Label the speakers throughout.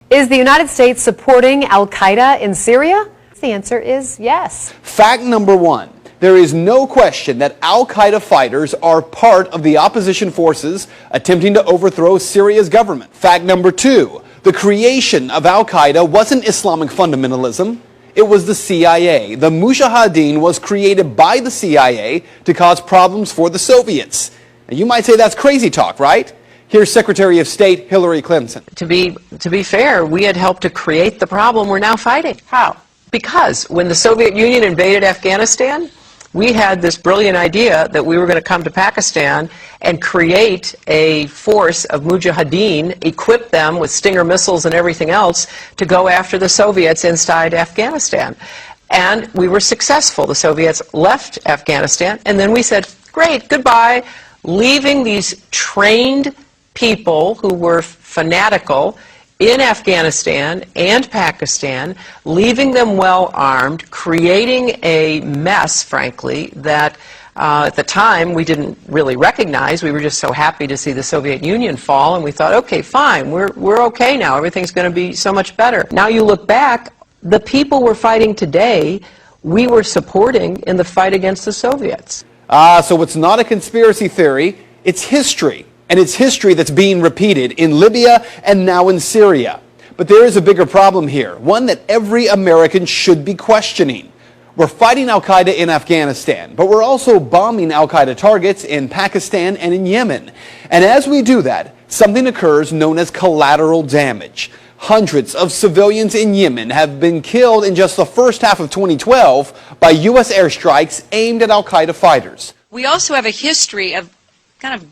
Speaker 1: Is the United States supporting Al-Qaeda in Syria? The answer is yes.
Speaker 2: Fact number one. There is no question that Al-Qaeda fighters are part of the opposition forces attempting to overthrow Syria's government. Fact number two. The creation of Al-Qaeda wasn't Islamic fundamentalism. It was the CIA. The Mujahideen was created by the CIA to cause problems for the Soviets. Now, you might say that's crazy talk, right? Here's Secretary of State Hillary Clinton.
Speaker 3: To be fair, we had helped to create the problem we're now fighting. How? Because when the Soviet Union invaded Afghanistan, we had this brilliant idea that we were going to come to Pakistan and create a force of Mujahideen, equip them with Stinger missiles and everything else to go after the Soviets inside Afghanistan. And we were successful. The Soviets left Afghanistan, and then we said, great, goodbye, leaving these trained people who were fanatical in Afghanistan and Pakistan, leaving them well armed, creating a mess, frankly, that at the time we didn't really recognize. We were just so happy to see the Soviet Union fall, and we thought, okay, fine, we're okay now. Everything's going to be so much better. Now you look back, the people we're fighting today, we were supporting in the fight against the Soviets.
Speaker 2: So it's not a conspiracy theory, it's history. And it's history that's being repeated in Libya and now in Syria. But there is a bigger problem here, one that every American should be questioning. We're fighting Al-Qaeda in Afghanistan, but we're also bombing Al-Qaeda targets in Pakistan and in Yemen. And as we do that, something occurs known as collateral damage. Hundreds of civilians in Yemen have been killed in just the first half of 2012 by U.S. airstrikes aimed at Al-Qaeda fighters.
Speaker 4: We also have a history of kind of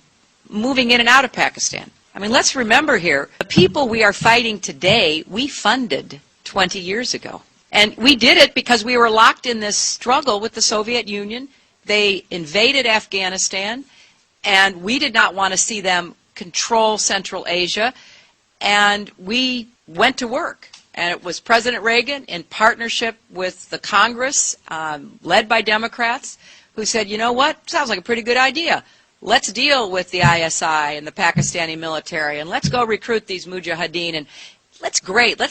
Speaker 4: moving in and out of Pakistan. I mean, let's remember here, the people we are fighting today, we funded 20 years ago. And we did it because we were locked in this struggle with the Soviet Union. They invaded Afghanistan, and we did not want to see them control Central Asia. And we went to work. And it was President Reagan, in partnership with the Congress, led by Democrats, who said, you know what, sounds like a pretty good idea. Let's deal with the ISI and the Pakistani military, and let's go recruit these Mujahideen, and let's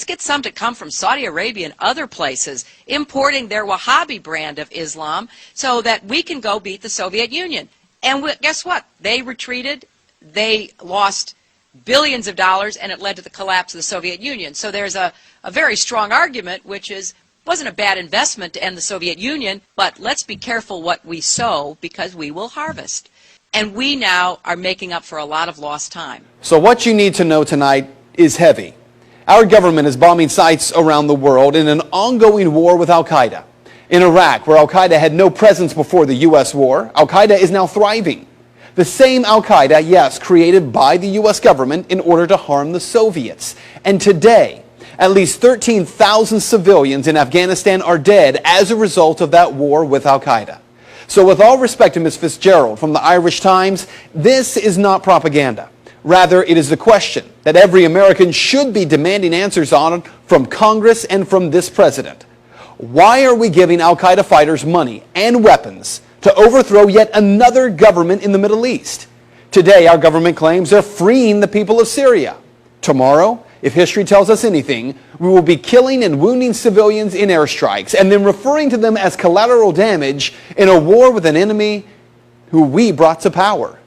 Speaker 4: get some to come from Saudi Arabia and other places, importing their Wahhabi brand of Islam so that we can go beat the Soviet Union. And guess what? They retreated, they lost billions of dollars, and it led to the collapse of the Soviet Union. So there's a very strong argument, which is, wasn't a bad investment to end the Soviet Union, but let's be careful what we sow, because we will harvest. And we now are making up for a lot of lost time.
Speaker 2: So what you need to know tonight is heavy. Our government is bombing sites around the world in an ongoing war with Al-Qaeda. In Iraq, where Al-Qaeda had no presence before the U.S. war, Al-Qaeda is now thriving. The same Al-Qaeda, yes, created by the U.S. government in order to harm the Soviets. And today, at least 13,000 civilians in Afghanistan are dead as a result of that war with Al-Qaeda. So with all respect to Ms. Fitzgerald from the Irish Times, this is not propaganda. Rather, it is the question that every American should be demanding answers on from Congress and from this president. Why are we giving Al-Qaeda fighters money and weapons to overthrow yet another government in the Middle East? Today, our government claims they're freeing the people of Syria. Tomorrow, if history tells us anything, we will be killing and wounding civilians in airstrikes and then referring to them as collateral damage in a war with an enemy who we brought to power.